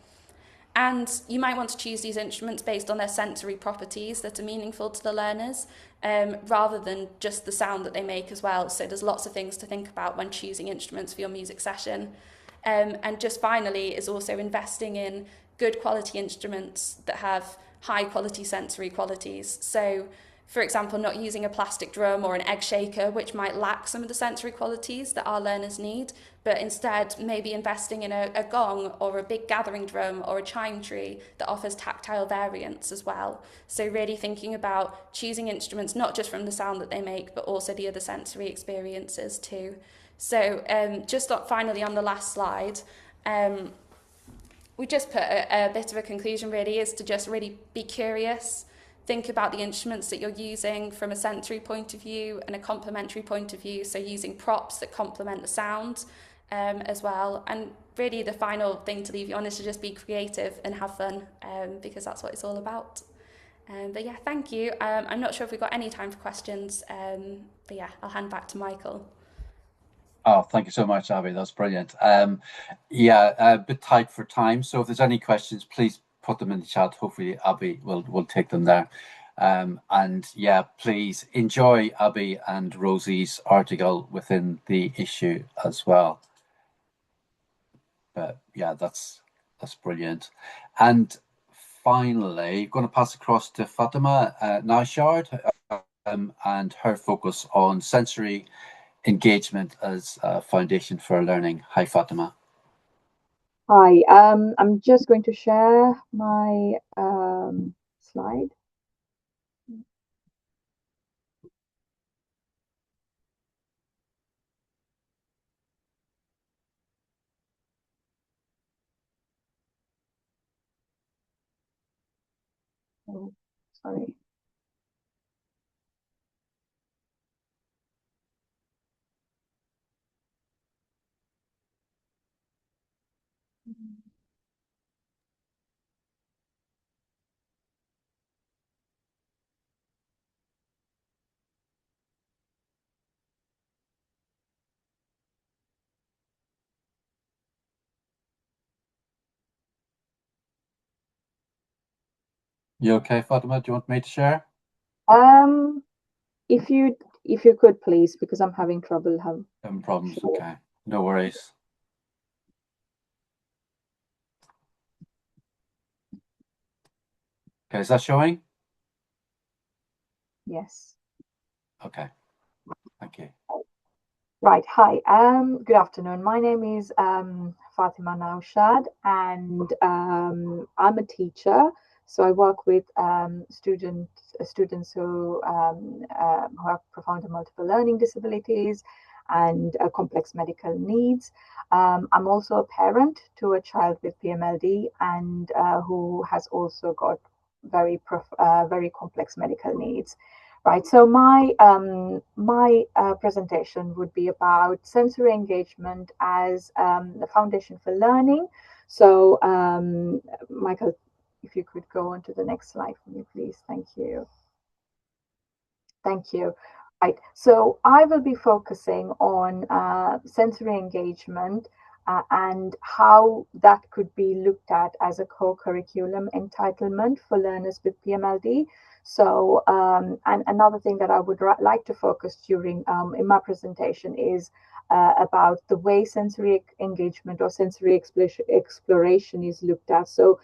And you might want to choose these instruments based on their sensory properties that are meaningful to the learners, rather than just the sound that they make as well. So there's lots of things to think about when choosing instruments for your music session. And just finally is also investing in good quality instruments that have high quality sensory qualities. So for example, not using a plastic drum or an egg shaker, which might lack some of the sensory qualities that our learners need, but instead maybe investing in a gong or a big gathering drum or a chime tree that offers tactile variants as well. So really thinking about choosing instruments not just from the sound that they make, but also the other sensory experiences too. So just finally on the last slide, we just put a bit of a conclusion really, is to just really be curious. Think about the instruments that you're using from a sensory point of view and a complementary point of view, so using props that complement the sound as well. And really the final thing to leave you on is to just be creative and have fun, because that's what it's all about. But yeah, thank you. I'm not sure if we've got any time for questions, but yeah, I'll hand back to Michael. Oh, thank you so much, Abbie. That's brilliant. Yeah, a bit tight for time, so if there's any questions, please put them in the chat. Hopefully Abbie will take them there. And yeah, please enjoy Abbie and Rosie's article within the issue as well. But yeah, that's brilliant. And finally, I'm going to pass across to Fathima Nowshard, and her focus on sensory engagement as a foundation for learning. Hi, Fathima. Hi, I'm just going to share my slide. Oh, sorry. You okay, Fathima? Do you want me to share? If you could please, because I'm having trouble. Having problems. Sure. Okay, No worries. Okay, is that showing? Yes. Okay, thank you. Right. Hi. Good afternoon. My name is Fathima Nowshard, and I'm a teacher. So I work with students who have profound and multiple learning disabilities and complex medical needs. I'm also a parent to a child with PMLD and who has also got very complex medical needs. Right, so my presentation would be about sensory engagement as the foundation for learning. So, Michael, if you could go on to the next slide for me, please. Thank you. Thank you. Right, so I will be focusing on sensory engagement and how that could be looked at as a co-curriculum entitlement for learners with PMLD. So, and another thing that I would like to focus during in my presentation is about the way sensory engagement or sensory exploration is looked at. So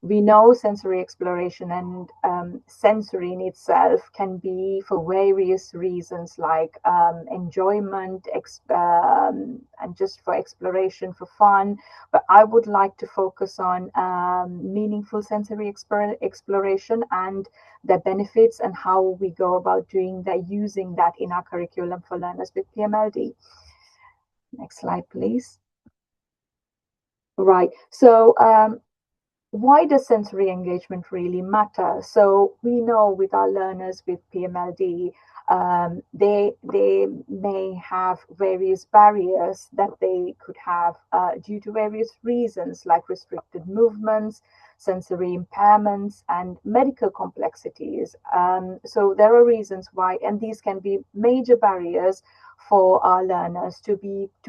we know sensory exploration and sensory in itself can be for various reasons like enjoyment and just for exploration for fun, but I would like to focus on meaningful sensory exploration and the benefits and how we go about doing that, using that in our curriculum for learners with PMLD. Next slide, please. Right, so why does sensory engagement really matter? So we know with our learners with PMLD, they may have various barriers that they could have due to various reasons like restricted movements, sensory impairments, and medical complexities. So there are reasons why, and these can be major barriers for our learners to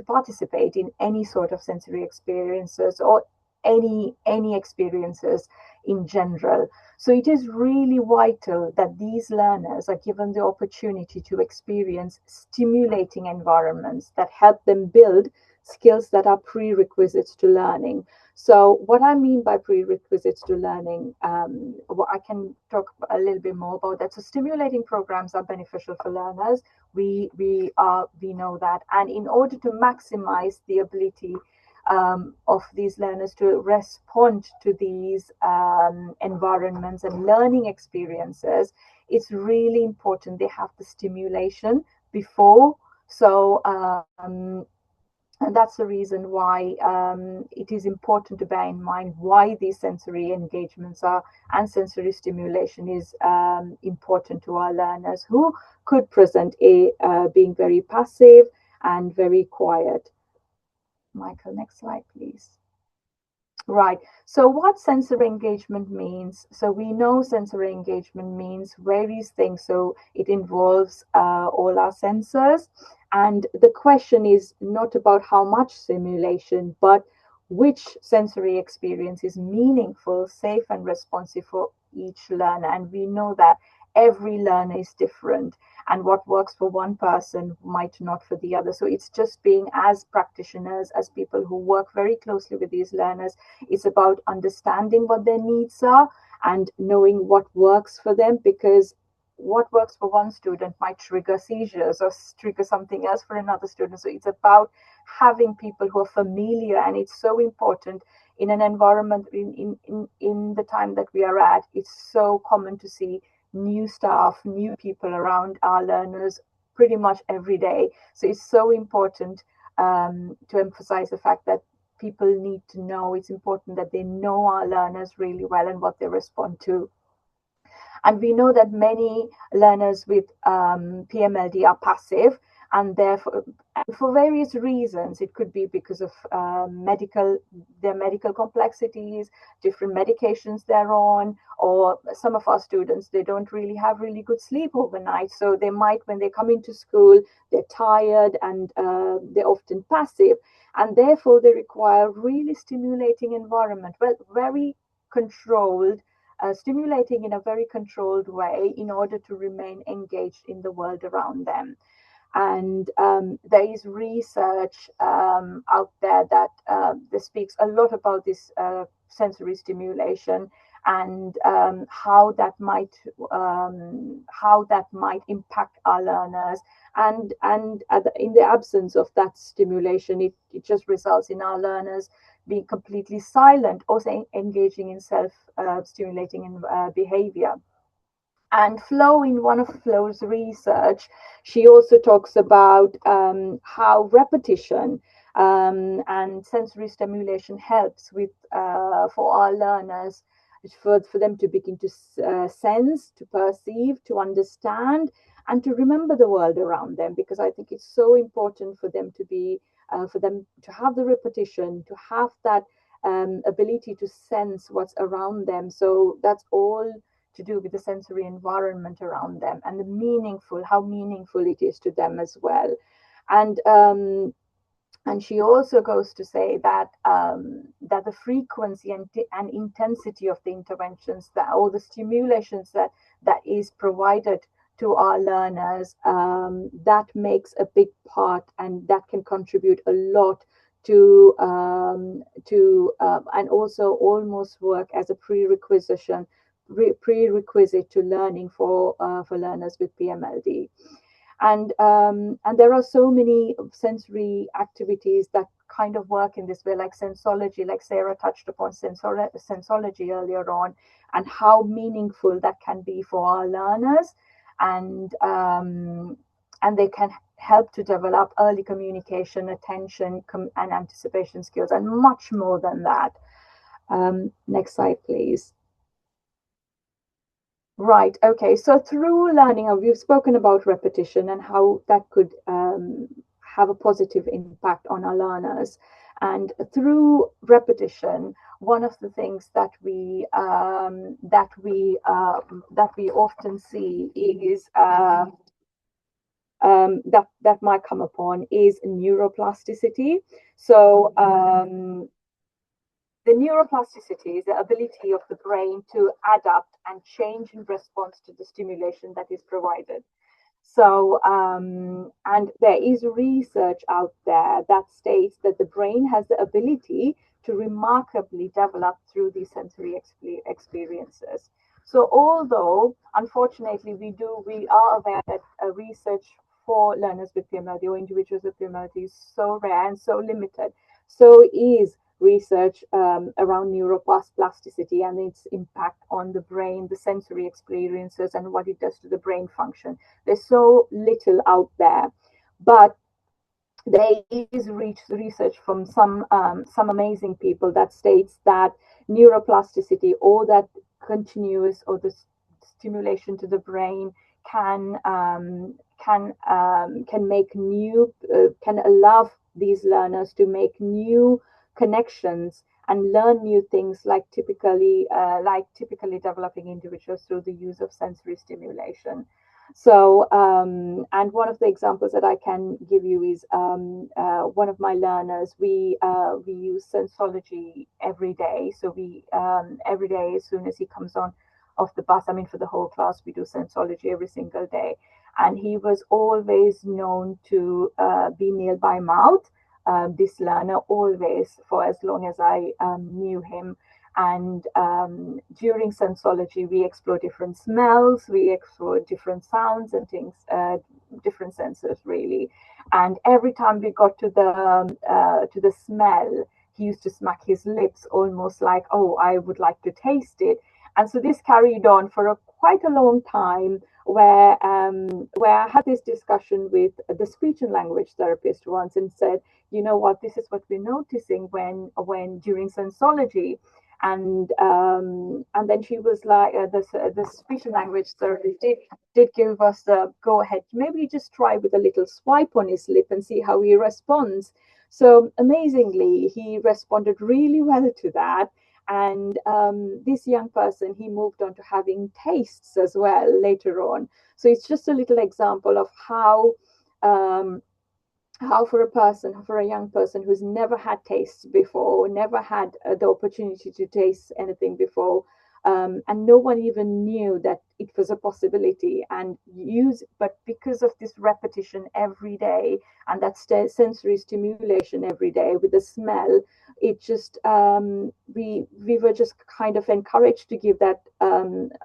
participate in any sort of sensory experiences or any experiences in general. So it is really vital that these learners are given the opportunity to experience stimulating environments that help them build skills that are prerequisites to learning. So what I mean by prerequisites to learning, I can talk a little bit more about that. So stimulating programs are beneficial for learners. We know that, and in order to maximize the ability of these learners to respond to these environments and learning experiences, it's really important they have the stimulation before. So, and that's the reason why it is important to bear in mind why these sensory engagements are and sensory stimulation is important to our learners who could present being very passive and very quiet. Michael, next slide, please. Right. So what sensory engagement means? So we know sensory engagement means various things. So it involves all our senses. And the question is not about how much stimulation, but which sensory experience is meaningful, safe, and responsive for each learner. And we know that every learner is different, and what works for one person might not for the other. So it's just being, as practitioners, as people who work very closely with these learners, it's about understanding what their needs are and knowing what works for them, because what works for one student might trigger seizures or trigger something else for another student. So it's about having people who are familiar, and it's so important in an environment in the time that we are at. It's so common to see new staff, new people around our learners pretty much every day. So it's so important to emphasize the fact that people need to know. It's important that they know our learners really well and what they respond to. And we know that many learners with PMLD are passive, and therefore, for various reasons, it could be because of their medical complexities, different medications they're on, or some of our students, they don't really have really good sleep overnight. So they might, when they come into school, they're tired and they're often passive, and therefore they require really stimulating environment, well, very controlled, stimulating in a very controlled way in order to remain engaged in the world around them. And there is research out there that speaks a lot about this sensory stimulation and how that might impact our learners. And in the absence of that stimulation, it just results in our learners being completely silent, also engaging in self-stimulating behavior. And Flo, in one of Flo's research, she also talks about how repetition and sensory stimulation helps with for our learners, for them to begin to sense, to perceive, to understand, and to remember the world around them. Because I think it's so important for them to be, for them to have the repetition, to have that ability to sense what's around them. So that's all to do with the sensory environment around them and how meaningful it is to them as well. And she also goes to say that that the frequency and intensity of the interventions or the stimulations that is provided to our learners, that makes a big part, and that can contribute a lot to and also almost work as a prerequisite to learning for learners with PMLD. And there are so many sensory activities that kind of work in this way, like sensology, like Sarah touched upon sensology earlier on, and how meaningful that can be for our learners. And they can help to develop early communication, attention, and anticipation skills, and much more than that. Next slide, please. Right. Okay. So through learning, we've spoken about repetition and how that could have a positive impact on our learners. And through repetition, one of the things that we often see is that might come upon is neuroplasticity. So the neuroplasticity is the ability of the brain to adapt and change in response to the stimulation that is provided. So, and there is research out there that states that the brain has the ability to remarkably develop through these sensory experiences. So, although unfortunately we are aware that research for learners with PMLD or individuals with PMLD is so rare and so limited, so is research around neuroplasticity and its impact on the brain, the sensory experiences, and what it does to the brain function. There's so little out there, but there is research from some amazing people that states that neuroplasticity, or that continuous or the stimulation to the brain, can make new, can allow these learners to make new connections and learn new things, like typically developing individuals through the use of sensory stimulation. So, and one of the examples that I can give you is one of my learners. We use sensology every day. So we every day, as soon as he comes on off the bus, I mean, for the whole class, we do sensology every single day. And he was always known to be nil by mouth. This learner, always, for as long as I knew him. And during sensology, we explore different smells, we explore different sounds and things, different senses really. And every time we got to the smell, he used to smack his lips, almost like, oh, I would like to taste it. And so this carried on for quite a long time, where I had this discussion with the speech and language therapist once, and said, you know what, this is what we're noticing when during sensology. And then she was like, the speech and language therapist did give us the go ahead. Maybe just try with a little swipe on his lip and see how he responds. So amazingly, he responded really well to that. And this young person, he moved on to having tastes as well later on. So it's just a little example of how for a young person who's never had tastes before, never had the opportunity to taste anything before, and no one even knew that it was a possibility. But because of this repetition every day and that sensory stimulation every day with the smell, it just we were just kind of encouraged to give that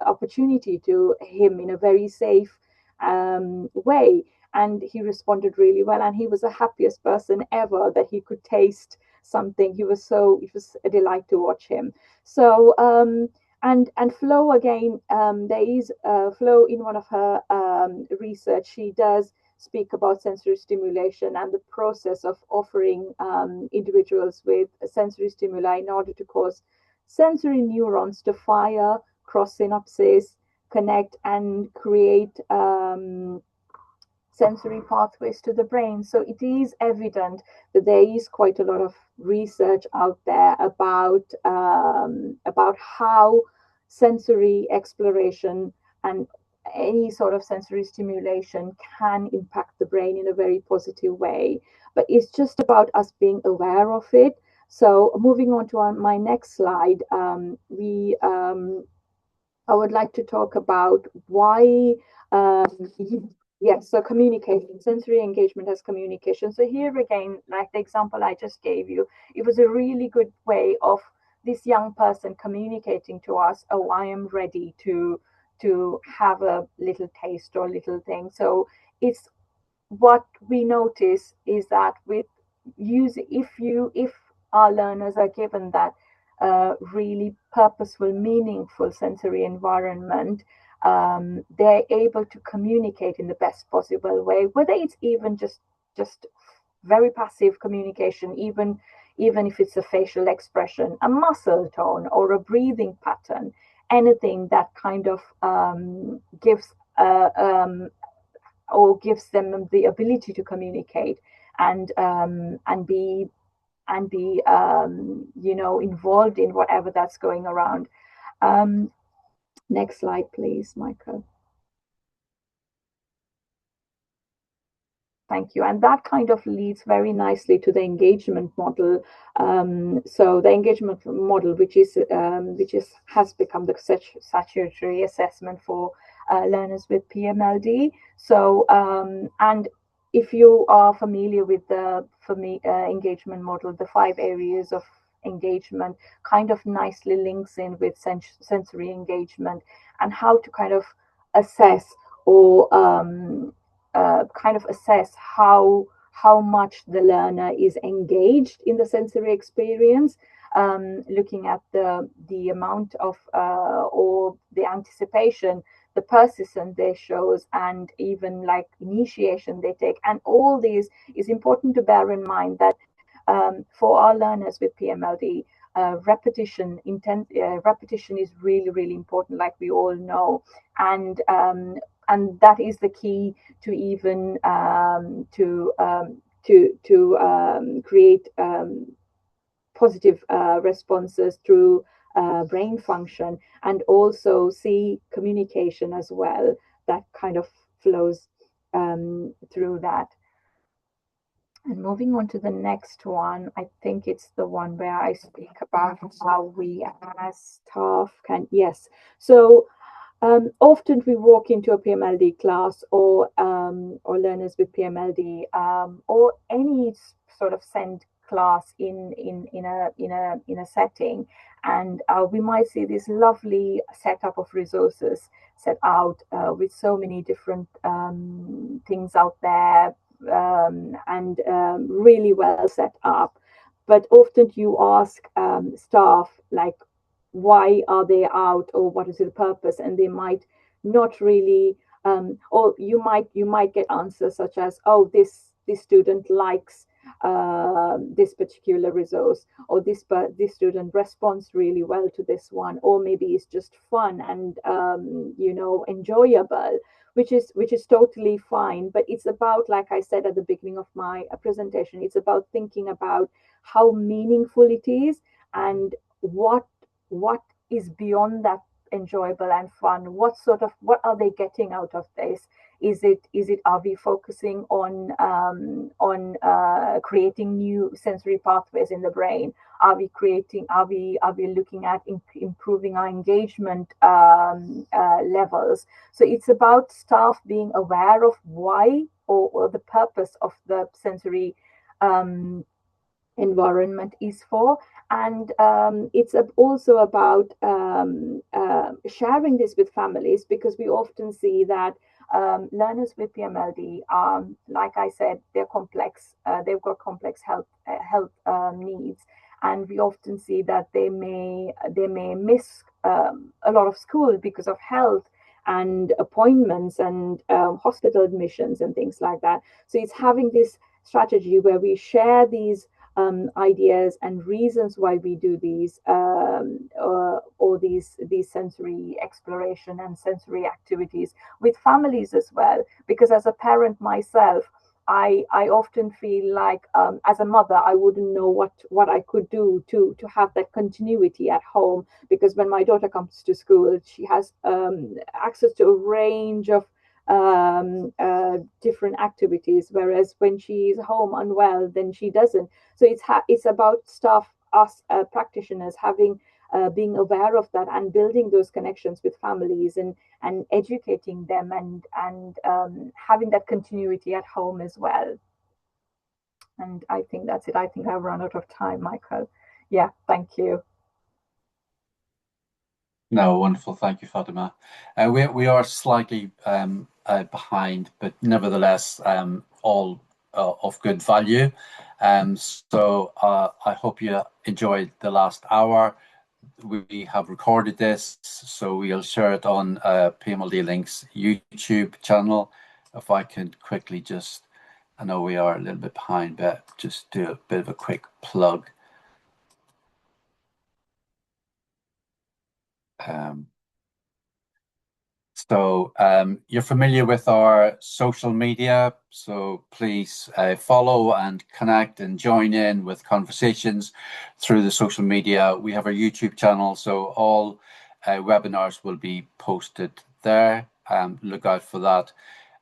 opportunity to him in a very safe way. And he responded really well, and he was the happiest person ever that he could taste something. It was a delight to watch him. So and Flo again, there is Flo in one of her research, she does speak about sensory stimulation and the process of offering individuals with sensory stimuli in order to cause sensory neurons to fire, cross synapses, connect, and create sensory pathways to the brain. So it is evident that there is quite a lot of research out there about how sensory exploration and any sort of sensory stimulation can impact the brain in a very positive way. But it's just about us being aware of it. So moving on to my next slide, I would like to talk about why yes, so communication, sensory engagement as communication. So here again, like the example I just gave you, it was a really good way of this young person communicating to us, oh, I am ready to have a little taste or little thing. So it's what we notice is that with if our learners are given that really purposeful, meaningful sensory environment, they're able to communicate in the best possible way, whether it's even just very passive communication, even if it's a facial expression, a muscle tone, or a breathing pattern, anything that kind of gives them the ability to communicate and be involved in whatever that's going around. Next slide, please, Michael. Thank you. And that kind of leads very nicely to the engagement model. So the engagement model, which has become the statutory assessment for learners with PMLD. So and if you are familiar with the engagement model, the 5 areas of engagement kind of nicely links in with sensory engagement and how to kind of assess or kind of assess how much the learner is engaged in the sensory experience, looking at the amount of or the anticipation, the persistence they shows, and even like initiation they take. And all these is important to bear in mind that for our learners with PMLD, repetition is really, really important, like we all know, and that is the key to even create positive responses through brain function, and also see communication as well that kind of flows through that. And moving on to the next one, I think it's the one where I speak about how we as staff can, yes. So often we walk into a PMLD class or learners with PMLD or any sort of SEND class in a setting, and we might see this lovely setup of resources set out with so many different things out there, and really well set up. But often you ask staff, like, why are they out, or what is the purpose, and they might not really or you might get answers such as, oh, this student likes this particular resource, or this student responds really well to this one, or maybe it's just fun and enjoyable, which is totally fine. But it's about, like I said at the beginning of my presentation, it's about thinking about how meaningful it is and what is beyond that enjoyable and fun. What are they getting out of this? Are we focusing on creating new sensory pathways in the brain? Are we looking at improving our engagement levels? So it's about staff being aware of why or the purpose of the sensory environment is for, and it's also about sharing this with families, because we often see that learners with PMLD, like I said, they're complex. They've got complex health needs, and we often see that they may miss a lot of school because of health and appointments and hospital admissions and things like that. So it's having this strategy where we share these ideas and reasons why we do these or these sensory exploration and sensory activities with families as well. Because as a parent myself, I often feel like as a mother, I wouldn't know what I could do to have that continuity at home, because when my daughter comes to school, she has access to a range of different activities, whereas when she's home unwell, then she doesn't. So it's about staff, us practitioners, having being aware of that and building those connections with families and educating them and having that continuity at home as well. And I think that's it. I think I've run out of time, Michael. Yeah, thank you. No, wonderful. Thank you, Fathima. We are slightly behind, but nevertheless, all of good value. So I hope you enjoyed the last hour. We have recorded this, so we'll share it on PMLD Link's YouTube channel. If I can quickly just, I know we are a little bit behind, but just do a bit of a quick plug. So you're familiar with our social media, so please follow and connect and join in with conversations through the social media. We have our YouTube channel, so all webinars will be posted there. Look out for that.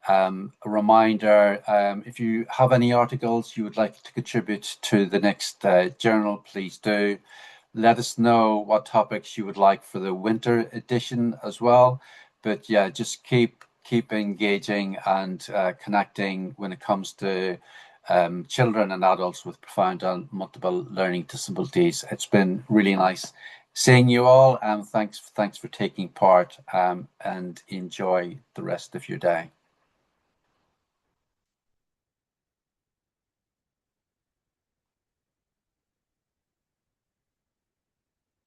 A reminder, if you have any articles you would like to contribute to the next journal, please do. Let us know what topics you would like for the winter edition as well. But yeah, just keep engaging and connecting when it comes to children and adults with profound and multiple learning disabilities. It's been really nice seeing you all, and thanks for taking part, and enjoy the rest of your day.